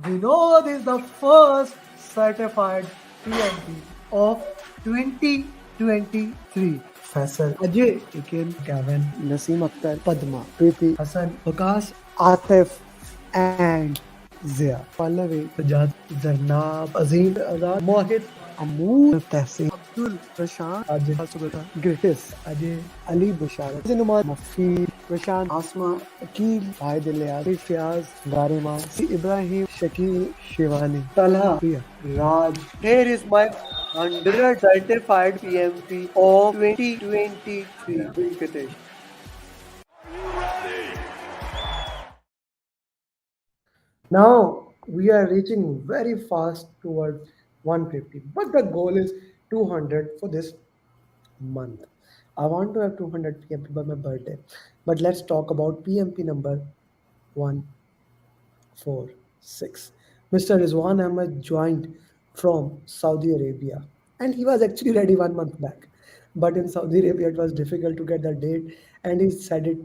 We know this is the first certified PMP of 2023. Faisal, Ajay, Ikin, Gavin, Naseem Akhtar, Padma, Preeti, Hassan, Waqas, Atif, and Zia. Pallavi, Sajad, Zarnab, Azim, Azad, Mohit, Amoor, Tehsin, Abdul, Prashant, Ajay, Sugata, Gratis, Ajay, Ali Busharat, Zinumar, Mafi, Prashant, Asma, Akil, Vahid Ilyas, Fiaz, Garima, Ibrahim, Shakil, Shivani, Talha, Priya, Raj. Here is my 100 certified PMP of 2023. Venkatesh. Now we are reaching very fast towards 150, but the goal is 200 for this month. I want to have 200 PMP by my birthday, but let's talk about PMP number 146. Mr. Rizwan Ahmed joined from Saudi Arabia, and he was actually ready 1 month back. But in Saudi Arabia, it was difficult to get the date, and he said it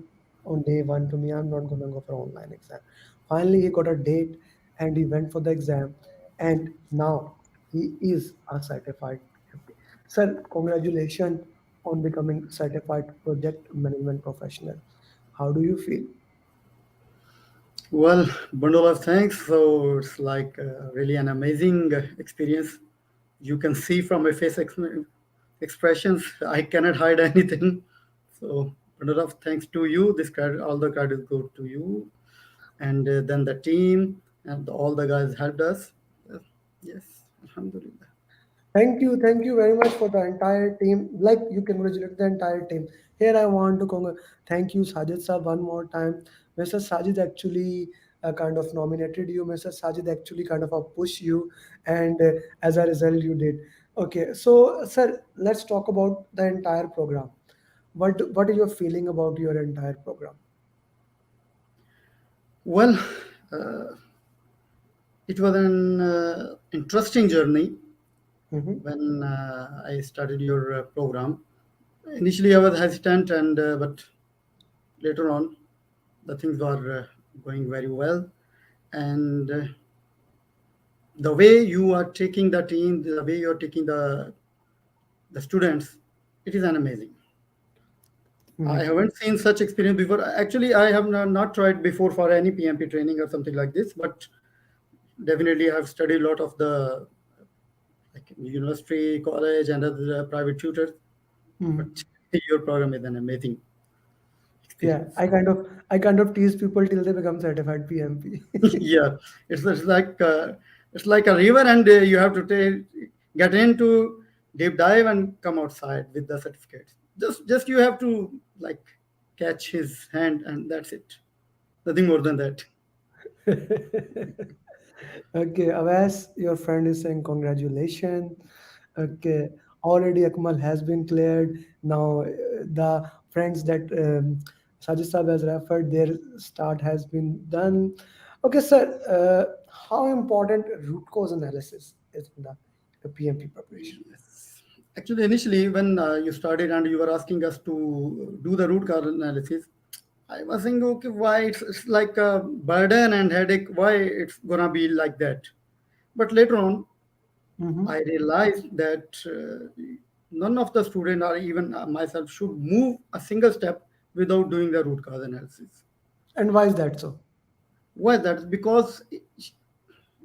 on day one to me, I'm not going to go for online exam. Finally, he got a date and he went for the exam, and now he is a certified PMP. Sir, congratulations on becoming certified project management professional. How do you feel? Well, bundle of thanks. So it's like really an amazing experience. You can see from my expressions, I cannot hide anything. So bundle of thanks to you. This credit, all the credit go to you, and then the team and all the guys helped us. Uh, yes, Alhamdulillah. Thank you very much for the entire team. Like you congratulate the entire team. Here I want to thank you, Sajid sir, one more time. Mr. Sajid actually kind of nominated you. Mr. Sajid actually kind of push you, and as a result, you did. Okay, so sir, let's talk about the entire program. What are your feeling about your entire program? Well, uh, it was an interesting journey Mm-hmm. when I started your program. Initially, I was hesitant, and but later on, the things were going very well. And the way you are taking the team, the way you are taking the students, it is an amazing. I Mm-hmm. haven't seen such experience before. Actually, I have not tried before for any PMP training or something like this, but definitely I have studied a lot of the like university, college, and other private tutors. Mm-hmm. But your program is an amazing Yeah, experience. I kind of tease people till they become certified PMP. Yeah, it's like a river, and you have to get into deep dive and come outside with the certificate. Just you have to like catch his hand, and that's it. Nothing more than that. Okay, Avas, your friend is saying congratulations. Okay, already Akmal has been cleared. Now the friends that Sajid Saab has referred, their start has been done. Okay, sir, how important root cause analysis is in the PMP preparation? Yes. Actually, initially when you started and you were asking us to do the root cause analysis, I was saying, okay, why it's like a burden and headache? Why it's gonna be like that? But later on, I Mm-hmm. realized that none of the student or even myself should move a single step without doing the root cause analysis. And why is that so? Why that? Because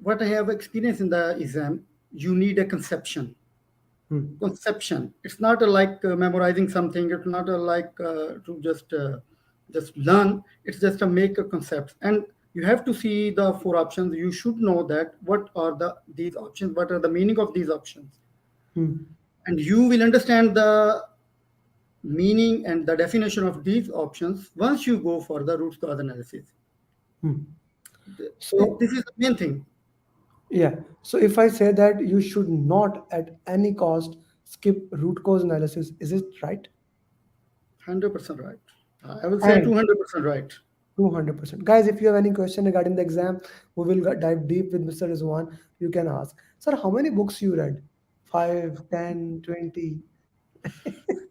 what I have experienced in the exam, you need a conception. Hmm. Conception. It's not like memorizing something. It's not like to just learn. It's just a make a concept, and you have to see the four options. You should know that what are these options. What are the meaning of these options, Hmm. and you will understand the meaning and the definition of these options once you go for the root cause analysis. Hmm. So This is the main thing. yeah. So if I say that you should not at any cost skip root cause analysis, is it right? 100% right. I will say And 200% right. 200%. Guys, if you have any question regarding the exam, we will dive deep with Mr. Rizwan. You can ask. Sir, how many books you read? 5, 10, 20.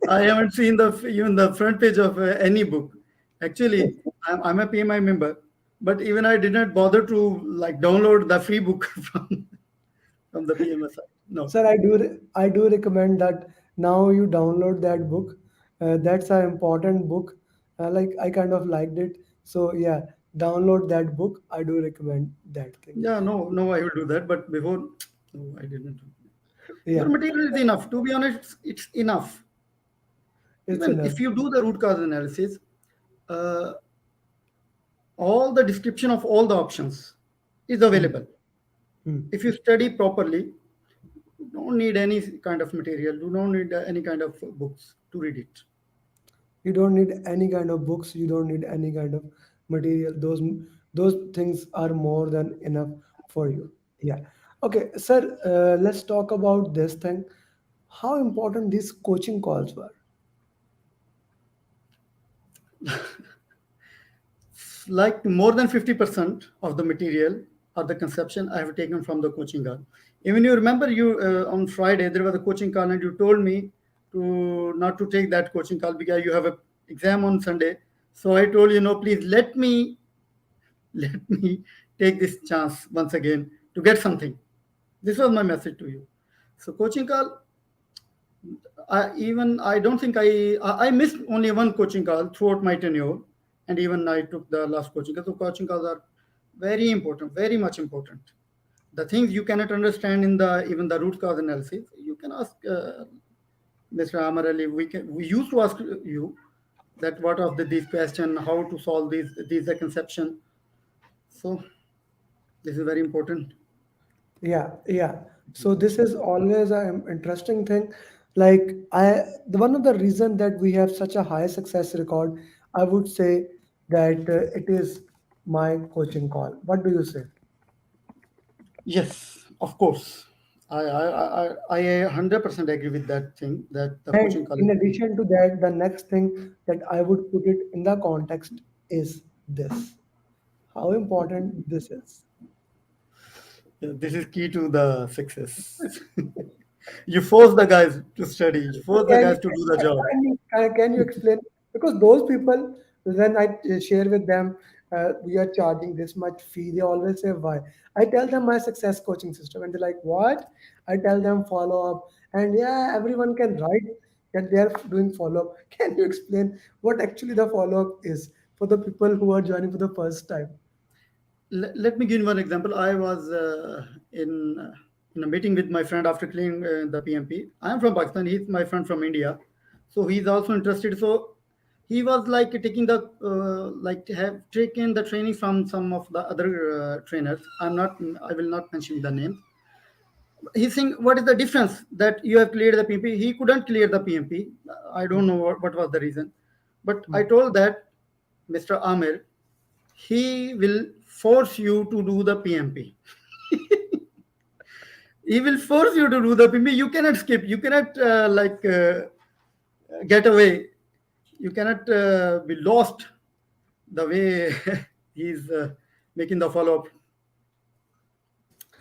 I haven't seen even the front page of any book. Actually, I'm a PMI member. But even I did not bother to like download the free book from the PMS site. No. Sir, I do recommend that now you download that book. That's an important book. Like I kind of liked it. So yeah, download that book. I do recommend that thing. Yeah, no, no, I will do that. But before, no, I didn't. Your Yeah, material is enough. To be honest, it's enough. it's Even enough. if you do the root cause analysis, uh, all the description of all the options is Hmm. available. Hmm. If you study properly, you don't need any kind of material. You don't need any kind of books to read it. You don't need any kind of books. You don't need any kind of material. Those things are more than enough for you. Yeah. Okay, sir. Let's talk about this thing. How important these coaching calls were. Like more than 50% of the material or the conception I have taken from the coaching call. Even you remember you on Friday there was a coaching call and you told me to not to take that coaching call because you have a exam on Sunday. So I told you, no, please let me take this chance once again to get something. This was my message to you. So coaching call, I don't think I missed only one coaching call throughout my tenure, and even I took the last coaching call. So coaching calls are very important, very much important. The things you cannot understand in the even the root cause analysis, you can ask Mr. Amer Ali. We used to ask you that what of these question, how to solve these the conception. So this is very important. Yeah, yeah. So this is always an interesting thing. Like the one of the reason that we have such a high success record, I would say that it is my coaching call. What do you say? Yes, of course. I 100% agree with that thing that the And coaching call in is addition to that, the next thing that I would put it in the context is this. How important this is. yeah, this is key to the success. You force the guys to study, you force the Can guys to do the job. can you explain? Because those people, when I share with them, we are charging this much fee, they always say, why? I tell them my success coaching system, and they're like, what? I tell them follow up, and yeah, everyone can write that they are doing follow up. Can you explain what actually the follow up is for the people who are joining for the first time? Let me give you one example. I was in a meeting with my friend after clearing the PMP. I am from Pakistan. He's my friend from India, so he's also interested. So he was like taking the like have taken the training from some of the other trainers. I will not mention the names. He's saying, what is the difference that you have cleared the PMP? He couldn't clear the PMP. I don't know what was the reason, but I Hmm. told that Mr. Amer, he will force you to do the PMP. He will force you to do the PMP. You cannot skip. You cannot get away. You cannot be lost the way he's making the follow up.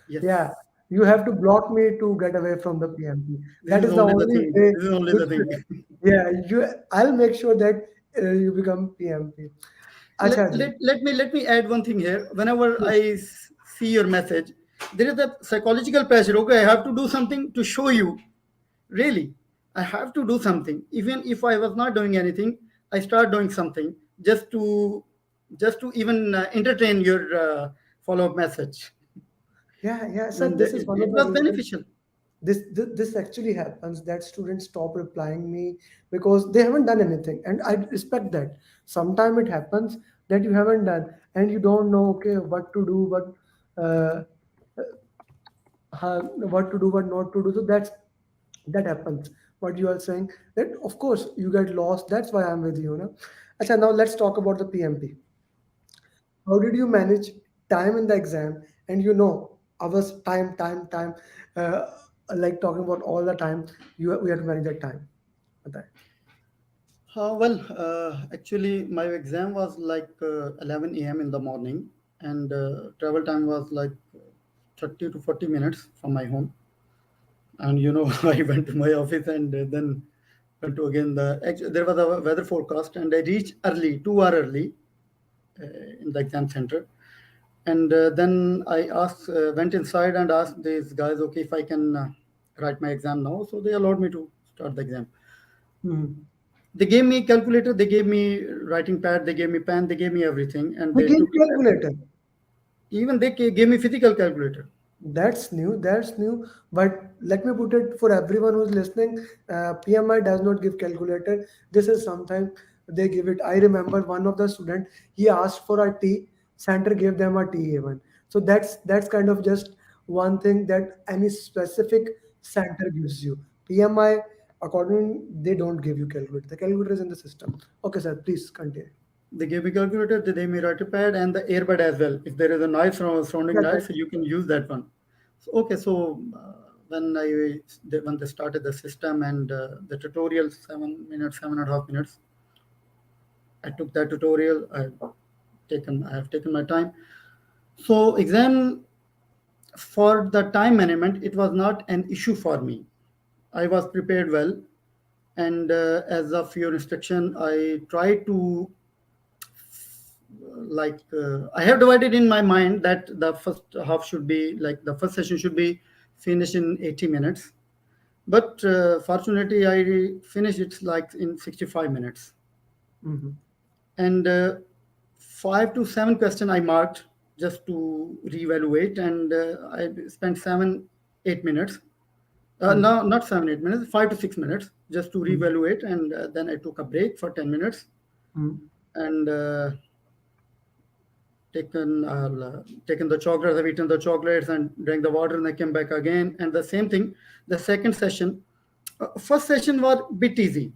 Yeah, Yes, you have to block me to get away from the PMP. this That is is the only the only thing. way. This is only the Which, thing. yeah, I'll make sure that you become PMP. Acha ji. Let me add one thing here. Whenever Yes. see your message, there is a psychological pressure. Okay, I have to do something to show you. Really, I have to do something. Even if I was not doing anything, I start doing something just to even entertain your follow up message, Yeah, yeah, sir. and This is one of it the was reasons. beneficial. This actually happens that students stop replying me because they haven't done anything, and I respect that. Sometimes it happens that you haven't done and you don't know okay what to do, uh, what to do, what not to do. So that happens. What you are saying that of course you get lost. That's why I'm with you. No? Achha, now let's talk about the PMP. How did you manage time in the exam? And hours, time. Uh, like talking about all the time, we have to manage that time. Okay. Actually, my exam was like 11 a.m. in the morning, and travel time was like 30 to 40 minutes from my home. And I went to my office and then went to again there was a weather forecast, and I reached early, 2 hour early, in the exam center. And then I went inside and asked these guys, okay, if I can write my exam now. So they allowed me to start the exam. Mhm. They gave me calculator, they gave me writing pad, they gave me pen, they gave me everything, and We they give took calculator. even they gave me physical calculator. That's new. That's new. But let me put it for everyone who's listening. PMI does not give calculator. This is something they give it. I remember one of the student. He asked for a T. Center gave them a T even. So that's kind of just one thing that any specific center gives you. PMI, according they don't give you calculator. The calculator is in the system. Okay, sir. Please continue. They gave me calculator, they gave me writer pad and the earbud as well. If there is a noise from surrounding Yeah, noise, so you can use that one. So, okay, so when they started the system and the tutorial, 7 minutes, 7.5 minutes, I took that tutorial. I have taken my time. So exam for the time management, it was not an issue for me. I was prepared well, and as of your instruction, I tried to I have divided in my mind that the first half should be like the first session should be finished in 80 minutes. But fortunately, I finished it like in 65 minutes. Mhm. And 5 to 7 questions I marked just to reevaluate, and I spent 7 8 minutes. Mhm. No, not 7 8 minutes, 5 to 6 minutes just to Mhm. reevaluate, and then I took a break for 10 minutes, Mhm. and taken the chocolates. I've eaten the chocolates and drank the water, and I came back again. And the same thing, the second session, first session was a bit easy.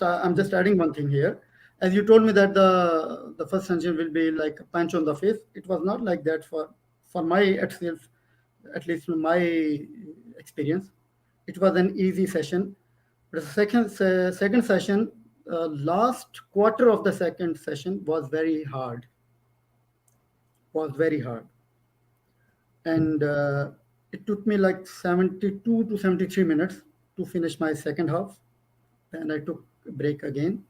I'm just adding one thing here. As you told me that the first session will be like a punch on the face. It was not like that for my itself, at least from my experience. It was an easy session. But the second session, last quarter of the second session was very hard. Was very hard, and it took me like 72 to 73 minutes to finish my second half. Then I took a break again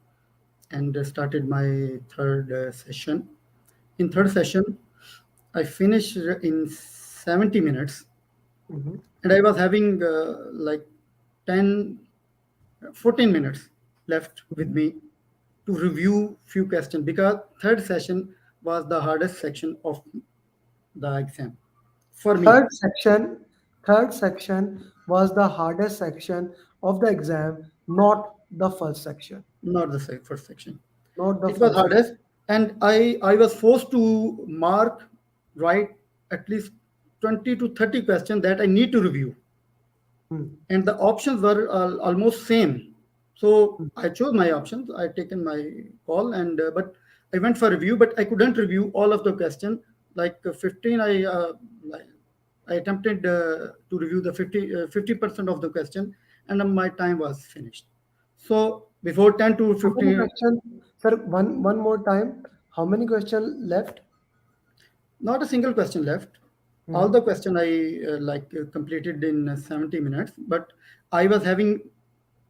and started my third session. In third session, I finished in 70 minutes, Mhm. and I was having like 10, 14 minutes left with Mhm. me to review few questions because third session was the hardest section of the exam for me. Third section, third section was the hardest section of the exam, not the first section. Not the first section. Not the It was first section. hardest, and I was forced to write at least 20 to 30 questions that I need to review, Hmm. and the options were almost same. So Hmm. I chose my options. I taken my call, and but I went for review, but I couldn't review all of the question. Like 15, I attempted to review the 50% of the question, and my time was finished. So before 10 to How many 15, questions? Sir, one more time. How many questions left? not a single question left. All the Mhm. question I completed in 70 minutes, but I was having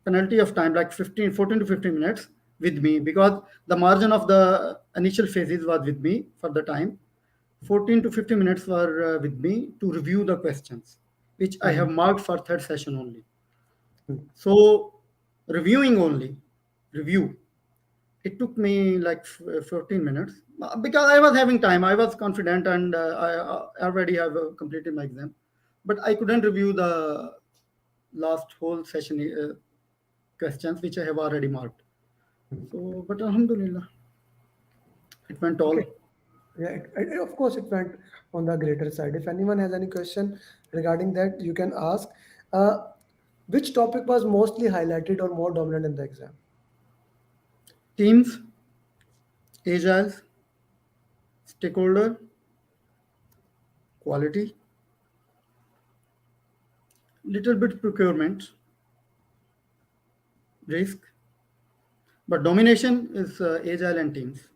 penalty of time like 14 to 15 minutes with me because the margin of the initial phases was with me for the time. 14 to 15 minutes were with me to review the questions, which I have Mhm. marked for third session only. Mhm. So reviewing only, review. It took me like 15 minutes because I was having time. I was confident, and I already have completed my exam. But I couldn't review the last whole session questions, which I have already marked. So, but Alhamdulillah, it went Okay. all. Yeah, of course, it went on the greater side. If anyone has any question regarding that, you can ask. Uh, which topic was mostly highlighted or more dominant in the exam? Teams, agile, stakeholder, quality, little bit procurement, risk, but domination is agile and teams.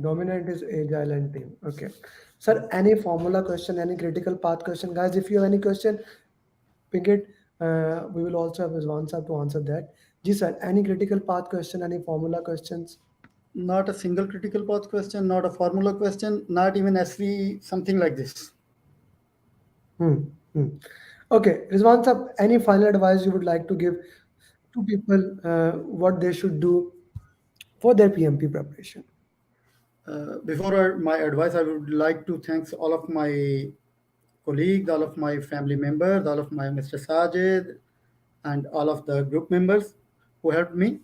Dominant is agile and team. Okay. Sir, any formula question, any critical path question? Guys, if you have any question, pick it. We will also have Rizwan sir to answer that. Ji sir, any critical path question, any formula questions? Not a single critical path question, not a formula question, not even SV, something like this. Hmm. Hmm. Okay, Rizwan sir, any final advice you would like to give to people what they should do for their PMP preparation? Before my advice, I would like to thank all of my colleagues, all of my family members, all of my Mr. Sajid, and all of the group members who helped me.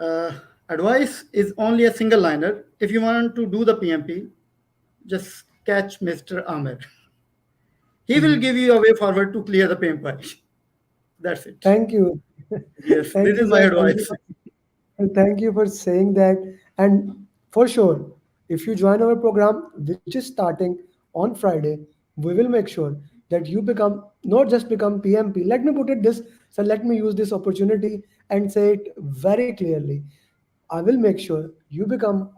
Uh, Advice is only a single liner. If you want to do the PMP, just catch Mr. Amer. He will Hmm. give you a way forward to clear the PMP. That's it. Thank you. Yes, this Thank you, is my sir. Thank you advice. and thank you for saying that. And for sure, if you join our program, which is starting on Friday, we will make sure that you become not just become PMP. Let me put it this, so let me use this opportunity and say it very clearly. I will make sure you become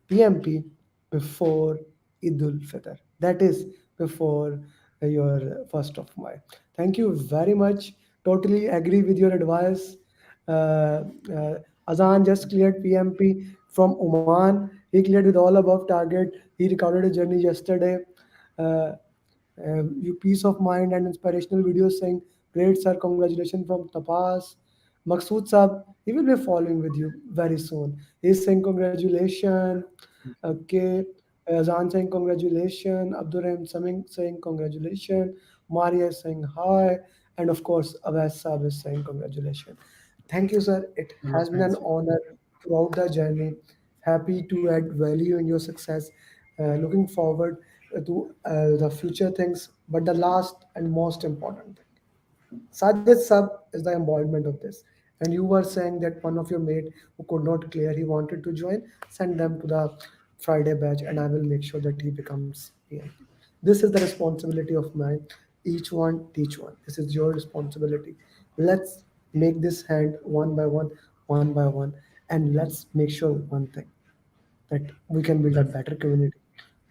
PMP before Idul Fitr. That is before your first of May. Thank you very much. Totally agree with your advice. Uh, Azan just cleared PMP from Oman. He cleared with all above target. He recorded a journey yesterday. Uh, you peace of mind and inspirational videos saying, great sir, congratulations from Tapas. Maksud Saab, he will be following with you very soon. He's saying congratulations. Okay. Azan saying congratulations. Abdur Rahim saying congratulations. Maria is saying hi. And of course, Avaz Saab is saying congratulations. Thank you, sir. It No, has been an thanks. honor throughout the journey. Happy to add value in your success. Looking forward to the future things. But the last and most important thing, Sajid Sab is the embodiment of this. And you were saying that one of your mate who could not clear, he wanted to join, send them to the Friday batch, and I will make sure that he becomes PMP. This is the responsibility of mine. Each one, teach one. This is your responsibility. Let's make this hand one by one, and let's make sure one thing that we can build a That's better community.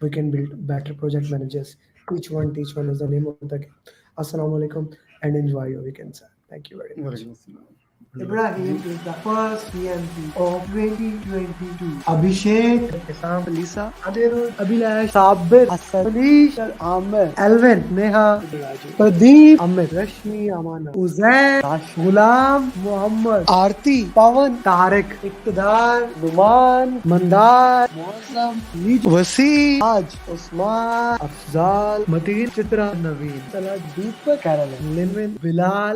We can build better project managers. Teach one is the name of the game. Assalamu alaikum and enjoy your weekend, sir. Thank you very much. Walaikum assalam. Ibrahim is the first PMP of 2022. Abhishek, Isam, Lisa, Anirudh, Abhilash, Sabir, Hassan, Manish, Amer, Alvin, Neha, Pradeep, Amit, Rashmi, Amana, Uzair, Tash, Ghulam, Muhammad, Aarti, Pawan, Tariq, Iqtidar, Numan, Mandar, Muazzam, Nij, Wasi, Raj, Usman, Afzal, Mateen, Chitra, Naveen, Salah, Deepak, Carolyn, Linwin, Bilal,